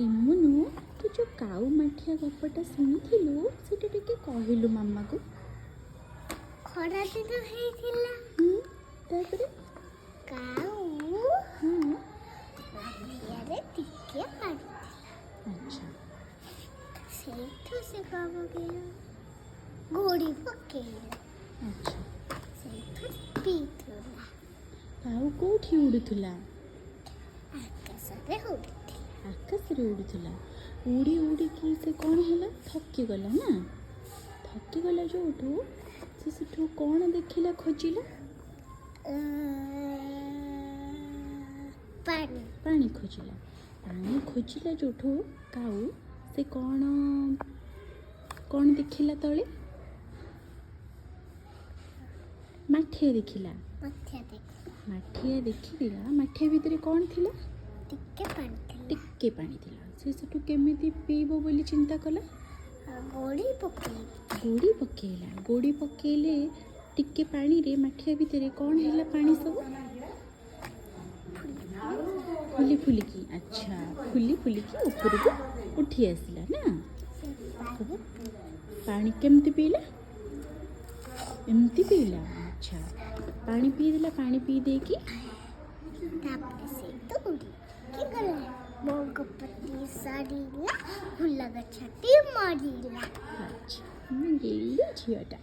ଏମୁନୁ ତୁ ଯୋଉ କାଉ ମାଠିଆ ଗପଟା ଶୁଣିଥିଲୁ ସେଟା ଟିକେ କହିଲୁ ମାମାକୁ। ଖରା ଦିନ ହେଇଥିଲା। ତାପରେ କାଉ ମାଠିଆରେ ଟିକେ ମାରିଥିଲା। ଆଚ୍ଛା ସେଇଠୁ ସେ କ'ଣ ପକେଇଲା? ଗୋଡ଼ି ପକେଇଲା। ଆଚ୍ଛା ସେଇଠୁ ପିଇଥିଲା। କାଉ କୋଉଠି ଉଡୁଥିଲା? ଆକାଶରେ ଉଡୁଥିଲା। ଆକାଶରେ ଉଡୁଥିଲା। ଉଡ଼ି ଉଡ଼ିକି ସେ କ'ଣ ହେଲା? ଥକିଗଲା ନା। ଥକିଗଲା ଯୋଉଠୁ ସେ ସେଠୁ କ'ଣ ଦେଖିଲା ଖୋଜିଲା? ପାଣି। ପାଣି ଖୋଜିଲା। ପାଣି ଖୋଜିଲା ଯୋଉଠୁ କାଉ ସେ କ'ଣ ଦେଖିଲା ତଳେ? ମାଠିଆ ଦେଖିଲା। ମାଠିଆ ଦେଖିଲା। ମାଠିଆ ଭିତରେ କ'ଣ ଥିଲା? ଟିକେ ପାଣି ଥିଲା। ଟିକେ ପାଣି ଥିଲା। ସେ ସେଠୁ କେମିତି ପିଇବ ବୋଲି ଚିନ୍ତା କଲା? ଗୋଡ଼ି ପକେଇଲା। ଗୋଡ଼ି ପକେଇଲା। ଗୋଡ଼ି ପକେଇଲେ ଟିକେ ପାଣିରେ ମାଠିଆ ଭିତରେ କ'ଣ ହେଲା? ପାଣି ସବୁ ଫୁଲି ଫୁଲିକି ଆଚ୍ଛା ଫୁଲି ଫୁଲିକି ଉପରକୁ ଉଠି ଆସିଲା ନା। ପାଣି କେମିତି ପିଇଲା? ଏମିତି ପିଇଲା। ଆଚ୍ଛା ପାଣି ପିଇଦେଲା। ପାଣି ପିଇ ଦେଇକି ତାପରେ ସେ ଦୌଡ଼ିକି ଗଲା। ବଗପତି ସାରିଲା। ଫୁଲ ଗଛଟି ମରିଲା। ଆଚ୍ଛା ଗେଲି ଝିଅଟା।